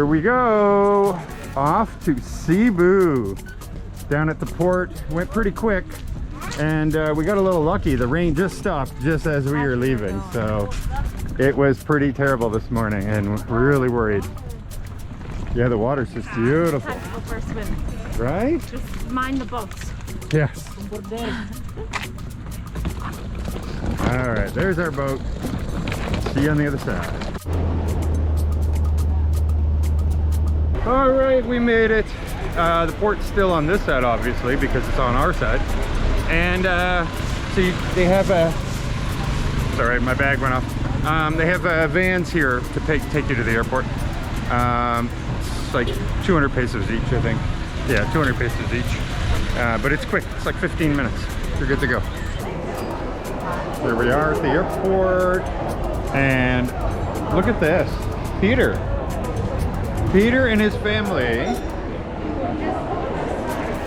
Here we go, off to Cebu. Down at the port, went pretty quick, and we got a little lucky. The rain just stopped just as we were leaving, so it was pretty terrible this morning, and we're really worried. Yeah, the water's just beautiful. Time to go for a swim. Right? Just mind the boats. Yes. All right, there's our boat. See you on the other side. All right, we made it. The port's still on this side, obviously, because it's on our side. And see, they have a... Sorry, my bag went off. They have vans here to take you to the airport. It's like 200 pesos each, I think. Yeah, 200 pesos each. But it's quick. It's like 15 minutes. You're good to go. Here we are at the airport. And look at this. Peter and his family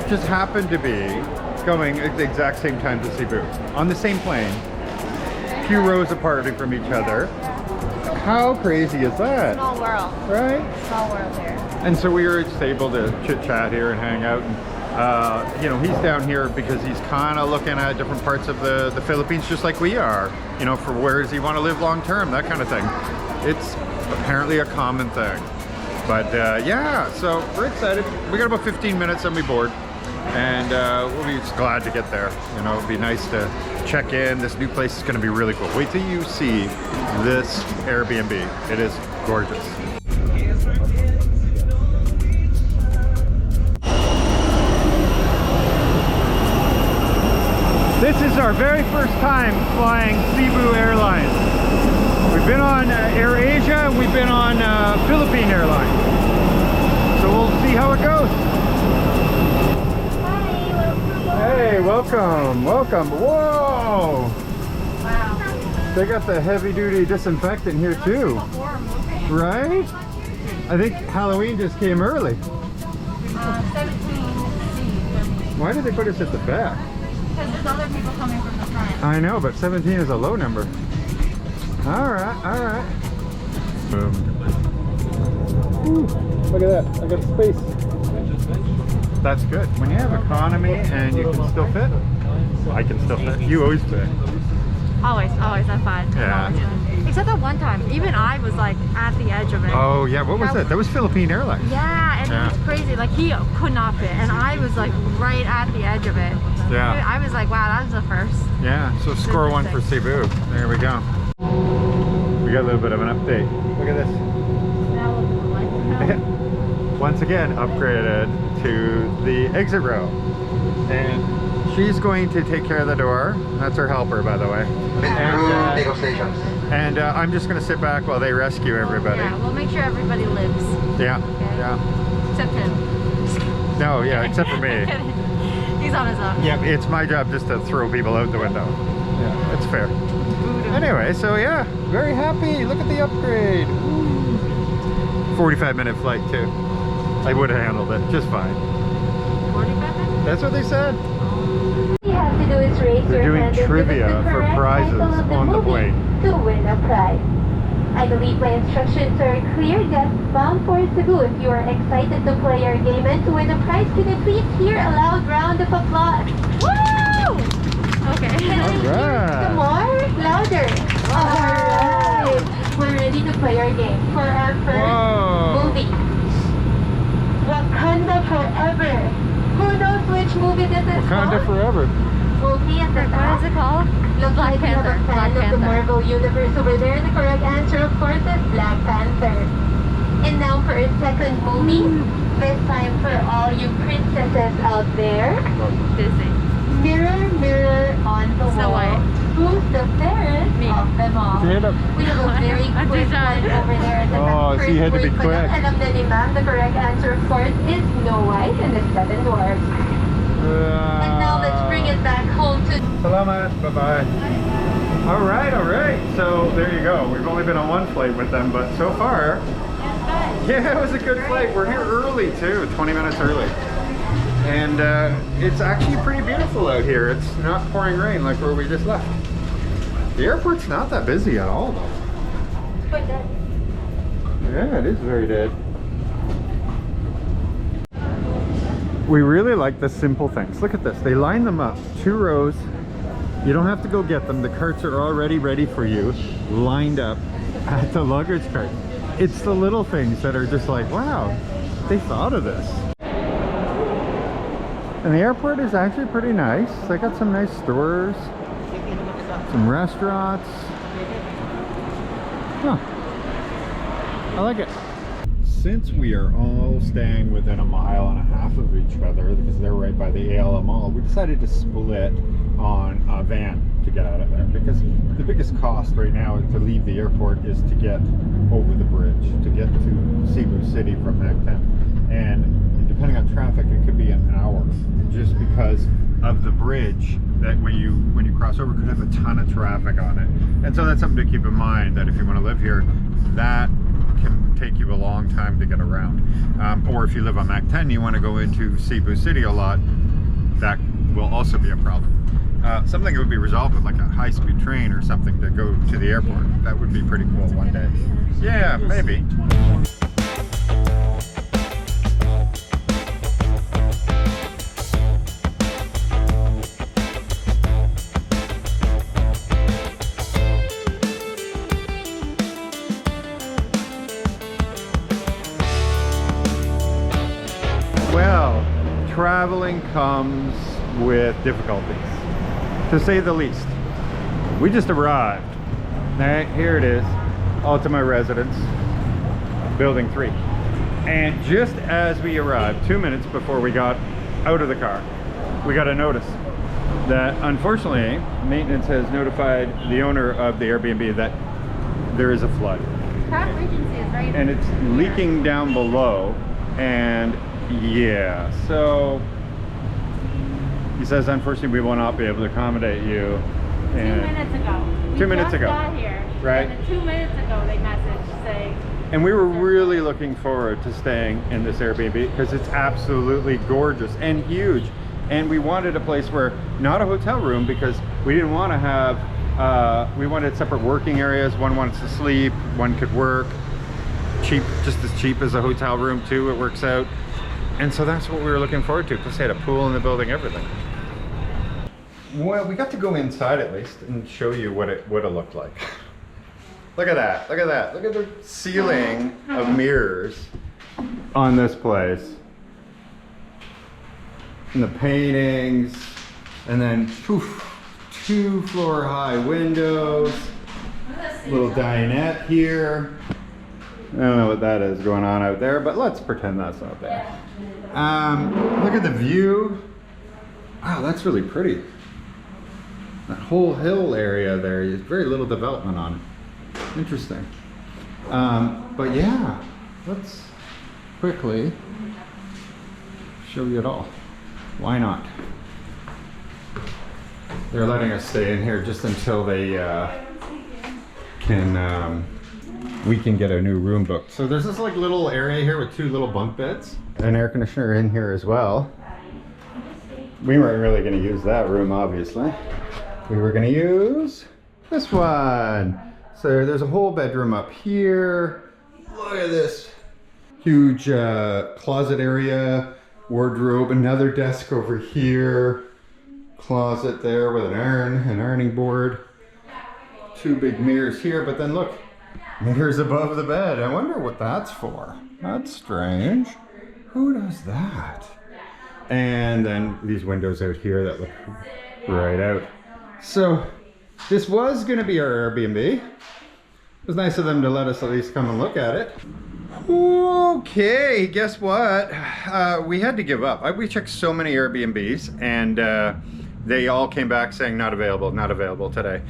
just happened to be going at the exact same time to Cebu. On the same plane. A few rows apart from each other. How crazy is that? Small world. Right? Small world here. And so we were just able to chit chat here and hang out. And, you know, he's down here because he's kind of looking at different parts of the Philippines just like we are. You know, for where does he want to live long term, that kind of thing. It's apparently a common thing. But yeah, so we're excited. We got about 15 minutes and we board. And we'll be just glad to get there. You know, it'd be nice to check in. This new place is going to be really cool. Wait till you see this Airbnb. It is gorgeous. This is our very first time flying Cebu Airlines. We've been on AirAsia and we've been on Philippine Airlines. So we'll see how it goes. Hey, welcome, welcome. Whoa! Wow. They got the heavy-duty disinfectant here too. Right? I think Halloween just came early. 17C. Why did they put us at the back? Because there's other people coming from the front. I know, but 17 is a low number. Alright, alright. Boom. Ooh, look at that, I got space. That's good. When you have economy and you can still fit, I can still fit. You always fit. Always, I'm fine. Yeah. Except that one time, even I was like at the edge of it. Oh yeah, what was that? That was Philippine Airlines. Yeah, and it was crazy. Like he could not fit, and I was like right at the edge of it. Yeah. I was like, wow, that was the first. Yeah, so score one for Cebu. There we go. We got a little bit of an update. Look at this. Once again, upgraded to the exit row. And she's going to take care of the door. That's her helper, by the way. And I'm just going to sit back while they rescue everybody. Yeah, we'll make sure everybody lives. Yeah, Okay. yeah. Except him. No, yeah, except for me. He's on his own. Yeah, it's my job just to throw people out the window. Yeah, that's fair. Anyway, so yeah, very happy. Look at the upgrade. 45-minute flight too. I would have handled it just fine. 45 minutes? That's what they said. You have to do is raise They're your doing hand and trivia give us the for correct prizes title of the on the movie plane. to win a prize. I believe my instructions are clear. Guests bound for Cebu, if you are excited to play our game and to win a prize, can you please hear a loud round of applause? Woo! Okay. Can we hear Alright. some more? Louder. Alright. We're ready to play our game for our first movie. Wakanda Forever. Who knows which movie this is Wakanda called? Forever. Movie at the What back. is it called? Looks Black like you have a Panther. fan Black of the Panther. Marvel Universe over there. The correct answer, of course, is Black Panther. And now for our second movie. This time for all you princesses out there. Disney. Mirror, mirror on the Snow wall. White. Who's the fairest Me. of them all? Stand up. We have a very I'm quick too one shy. over there at the Oh, back. so you had to be First word quick. for them. Alam na ni ma'am, the correct answer, of course, is Snow White and the Seven Dwarfs. And now let's bring it back home to... Salamat. Bye-bye. All right. So there you go. We've only been on one flight with them, but so far, yeah, it was a good flight. We're here early too, 20 minutes early. And it's actually pretty beautiful out here. It's not pouring rain like where we just left. The airport's not that busy at all though. But that... Yeah, it is very dead. We really like the simple things. Look at this. They line them up, 2 rows. You don't have to go get them. The carts are already ready for you, lined up at the luggage cart. It's the little things that are just like, wow, they thought of this. And the airport is actually pretty nice. They got some nice stores, some restaurants. Huh. I like it. Since we are all staying within 1.5 miles of each other, because they're right by the Ayala Mall, we decided to split on a van to get out of there, because the biggest cost right now to leave the airport is to get over the bridge, to get to Cebu City from Mactan. And depending on traffic, it could be an hour, just because of the bridge that when you cross over could have a ton of traffic on it. And so that's something to keep in mind, that if you want to live here, that can take you a long time to get around. Or if you live on Mactan, you want to go into Cebu City a lot, that will also be a problem. Something that would be resolved with like a high-speed train or something to go to the airport. That would be pretty cool one day. Yeah, maybe. Well, traveling comes with difficulties, to say the least. We just arrived. All right, here it is, Ultima Residence, Building 3. And just as we arrived, 2 minutes before we got out of the car, we got a notice that unfortunately maintenance has notified the owner of the Airbnb that there is a flood. Cat Regency is right. And it's leaking down below, and yeah, so he says unfortunately we will not be able to accommodate you. And 2 minutes ago. 2 minutes ago. Got here, right? And 2 minutes ago they messaged saying. And we were really looking forward to staying in this Airbnb because it's absolutely gorgeous and huge. And we wanted a place where, not a hotel room, because we didn't want to have, we wanted separate working areas. One wants to sleep, one could work. Cheap, just as cheap as a hotel room too, it works out. And so that's what we were looking forward to. Plus they had a pool in the building, everything. Well, we got to go inside at least and show you what it looked like. Look at that, look at that. Look at the ceiling of mirrors on this place. And the paintings, and then poof, 2-floor high windows, little dinette here. I don't know what that is going on out there, but let's pretend that's not there. Look at the view. Wow, that's really pretty. That whole hill area there is very little development on it. Interesting. But yeah, let's quickly show you it all. Why not? They're letting us stay in here just until they we can get a new room booked. So there's this like little area here with 2 little bunk beds, an air conditioner in here as well. We weren't really going to use that room, obviously. We were going to use this one. So there's a whole bedroom up here. Look at this huge closet area, wardrobe, another desk over here, closet there with an ironing board, 2 big mirrors here, but then look, mirrors above the bed. I wonder what that's for. That's strange. Who does that? And then these windows out here that look right out. So this was going to be our Airbnb. It was nice of them to let us at least come and look at it. Okay, guess what? We had to give up. We checked so many Airbnbs and they all came back saying not available today.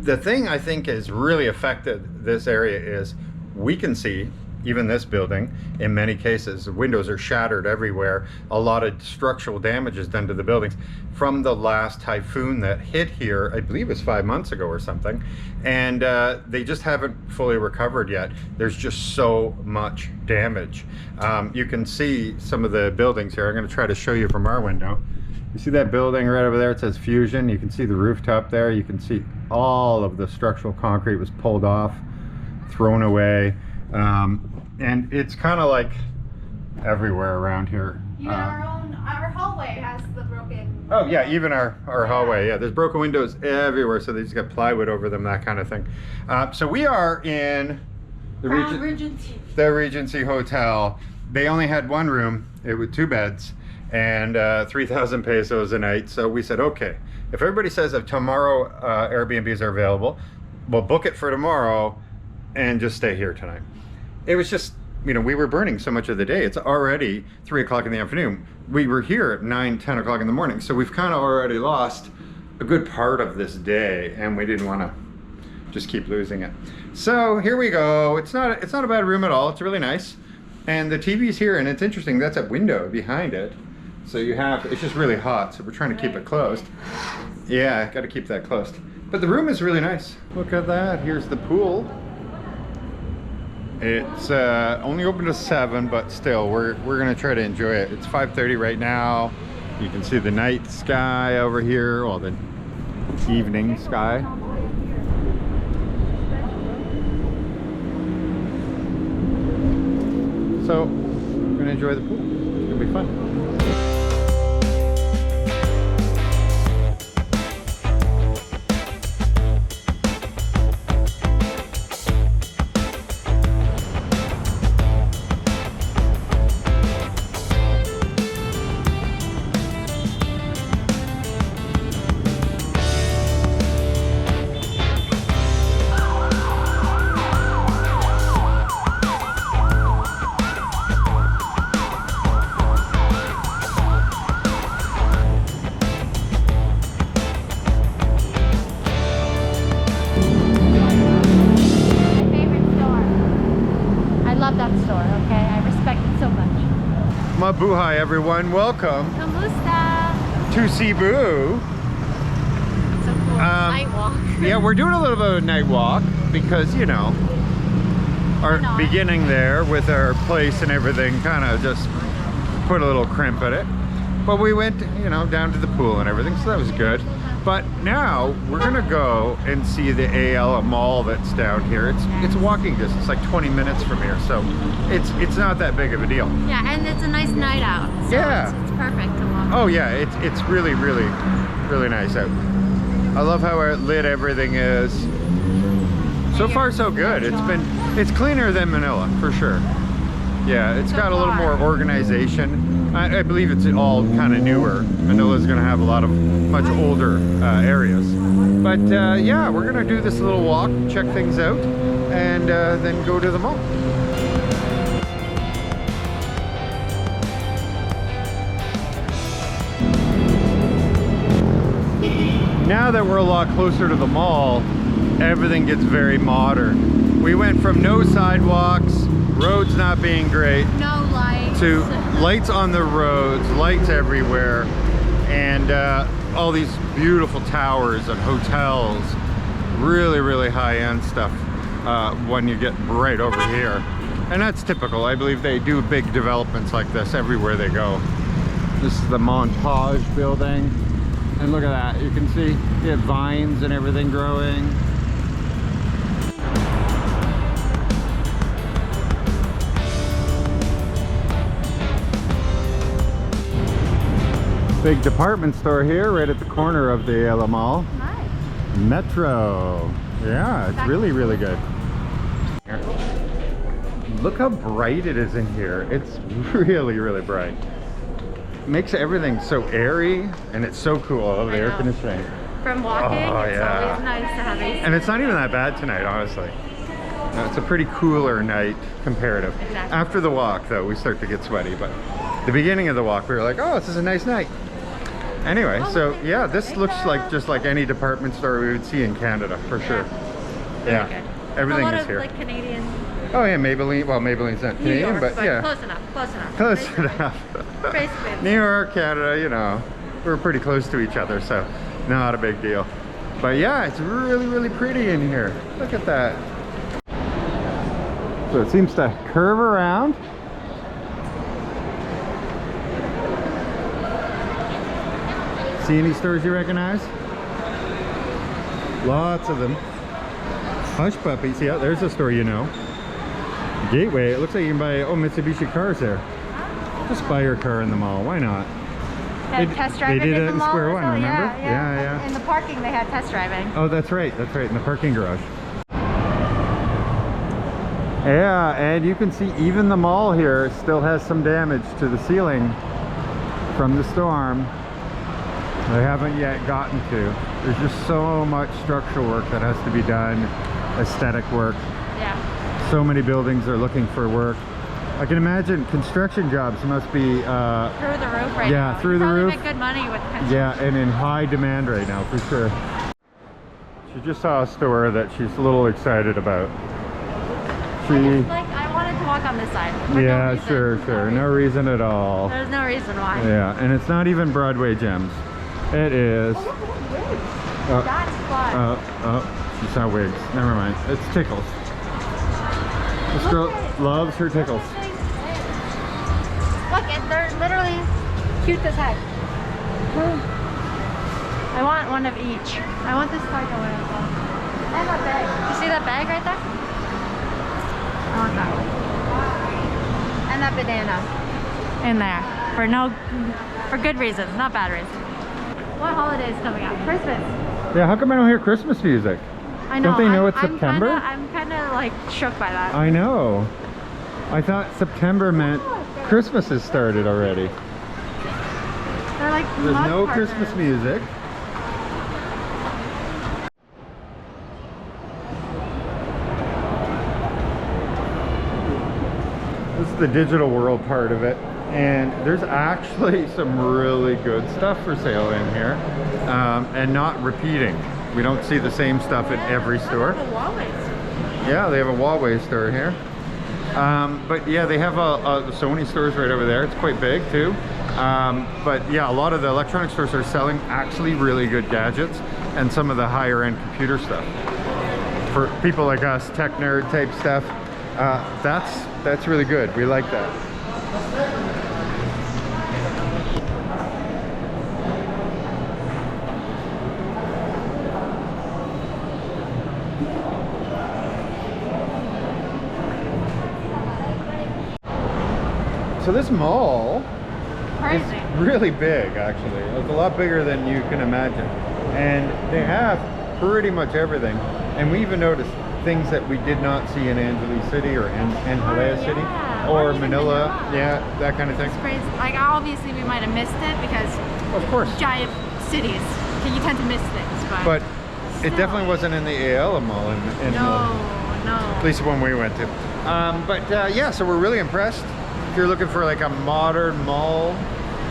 The thing I think has really affected this area is we can see, even this building, in many cases, the windows are shattered everywhere. A lot of structural damage is done to the buildings from the last typhoon that hit here, I believe it was 5 months ago or something. And they just haven't fully recovered yet. There's just so much damage. You can see some of the buildings here. I'm gonna try to show you from our window. You see that building right over there? It says Fusion. You can see the rooftop there. You can see all of the structural concrete was pulled off, thrown away. And it's kind of like everywhere around here. You got our own our hallway has the broken. Oh yeah, even our hallway. Yeah, there's broken windows everywhere, so they just got plywood over them, that kind of thing. So we are in the Regency Hotel. They only had one room. It was 2 beds and 3,000 pesos a night. So we said, okay, if everybody says that tomorrow Airbnbs are available, we'll book it for tomorrow and just stay here tonight. It was just, you know, we were burning so much of the day. It's already 3 o'clock in the afternoon. We were here at 9, 10 o'clock in the morning. So we've kind of already lost a good part of this day, and we didn't want to just keep losing it. So here we go. It's not a bad room at all. It's really nice. And the TV's here, and it's interesting. That's a window behind it. So you have, it's just really hot. So we're trying to keep it closed. Yeah, got to keep that closed. But the room is really nice. Look at that. Here's the pool. It's only open to 7, but still, we're gonna try to enjoy it. It's 5:30 right now. You can see the night sky over here, or the evening sky. So, we're gonna enjoy the pool. It's gonna be fun. Mabuhay everyone, welcome Kamusta? to Cebu. So cool. Night walk. Yeah, we're doing a little bit of a night walk because, you know, our beginning there with our place and everything kind of just put a little crimp in it. But we went, you know, down to the pool and everything, so that was good. But now we're gonna go and see the Ayala Mall that's down here. It's walking distance, like 20 minutes from here, so it's not that big of a deal. Yeah, and it's a nice night out. So yeah, it's perfect to walk. Oh yeah, it's really nice out. I love how lit everything is. So far so good. It's cleaner than Manila for sure. Yeah, it's got a little more organization. I believe it's all kind of newer. Manila's gonna have a lot of much older areas. But yeah, we're gonna do this little walk, check things out, and then go to the mall. Now that we're a lot closer to the mall, everything gets very modern. We went from no sidewalks, roads not being great, no lights, to lights on the roads, lights everywhere, and all these beautiful towers and hotels. Really high-end stuff when you get right over here. And that's typical. I believe they do big developments like this everywhere they go. This is the Montage building. And look at that. You can see you have vines and everything growing. Big department store here right at the corner of the Ayala Mall. Nice. Metro. Yeah, it's really good. Look how bright it is in here. It's really bright. It makes everything so airy, and it's so cool. I love the air conditioning. From walking, it's always nice to have AC. And it's not even that bad tonight, honestly. No, it's a pretty cooler night comparative. Exactly. After the walk, though, we start to get sweaty, but the beginning of the walk, we were like, oh, this is a nice night. Anyway, so yeah, this looks like just like any department store we would see in Canada, for sure. Yeah, everything is here. Like Canadian. Oh yeah, Maybelline. Well, Maybelline's not Canadian, but yeah. Close enough. Close enough. Basically. New York, Canada, you know, we're pretty close to each other, so not a big deal. But yeah, it's really pretty in here. Look at that. So it seems to curve around. See any stores you recognize? Lots of them. Hush Puppies. Yeah, there's a store you know. Gateway. It looks like you can buy Mitsubishi cars there. Just buy your car in the mall. Why not? They had test driving they did in it the in mall. Square One, also. remember? Yeah. In the parking, they had test driving. Oh, that's right, in the parking garage. Yeah, and you can see even the mall here still has some damage to the ceiling from the storm. They haven't yet gotten to. There's just so much structural work that has to be done, aesthetic work. Yeah. So many buildings are looking for work. I can imagine construction jobs must be through the roof right now. yeah, through the roof. Make good money with construction. Yeah, and in high demand right now for sure. She just saw a store that she's a little excited about. I wanted to walk on this side. Yeah, sure. No reason at all. There's no reason why. Yeah, and it's not even Broadway gems. It is. That's fun. Oh, she saw wigs. Never mind. It's tickles. This girl loves her tickles. Look, they're literally cute as heck. I want one of each. I want this cargo one as well. And that bag. You see that bag right there? I want that one. And that banana in there for good reasons, not bad reasons. What holiday is coming up? Christmas. Yeah, how come I don't hear Christmas music? I know. Don't they know it's September? I'm kind of like shook by that. I know. I thought September meant Christmas has started already. They're like There's no partners. Christmas music. This is the digital world part of it, and there's actually some really good stuff for sale in here, and not repeating. We don't see the same stuff in every store. Yeah, they have a Huawei store here. But yeah, they have the Sony stores right over there. It's quite big too. But yeah, a lot of the electronic stores are selling actually really good gadgets and some of the higher end computer stuff. For people like us, tech nerd type stuff, that's really good. We like that. So this mall is really big, actually. It's a lot bigger than you can imagine. And they have pretty much everything. And we even noticed things that we did not see in Angeles City or in Halea City or Manila. Yeah, that kind of thing. It's crazy. Like, obviously we might have missed it because of course, giant cities, you tend to miss things. But it definitely wasn't in the Ayala Mall. No. At least when we went to. Yeah, so we're really impressed. If you're looking for like a modern mall,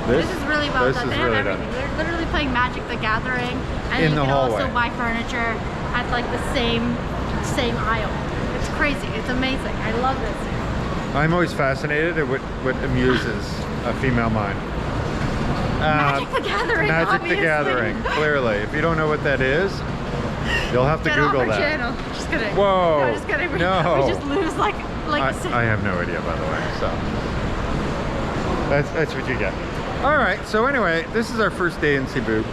this is really well done. They have everything. They're literally playing Magic the Gathering, and you can also buy furniture at like the same aisle. It's crazy. It's amazing. I love this. I'm always fascinated at what amuses a female mind. Magic the Gathering. Magic the Gathering. Clearly, if you don't know what that is, you'll have to Google that. Channel. Just kidding. Whoa. No, just kidding. No. We just lose like I have no idea, by the way. So. That's what you get. All right, so anyway, this is our first day in Cebu.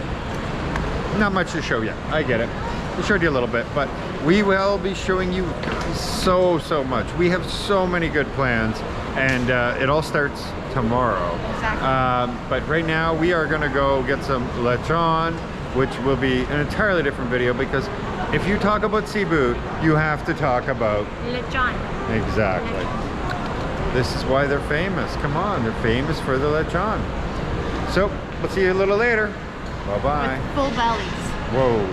Not much to show yet, I get it. We showed you a little bit, but we will be showing you so much. We have so many good plans, and it all starts tomorrow. Exactly. But right now, we are gonna go get some lechon, which will be an entirely different video, because if you talk about Cebu, you have to talk about lechon. Exactly. Lechon. This is why they're famous. Come on, they're famous for the lechon. So, we'll see you a little later. Bye-bye. With full bellies. Whoa.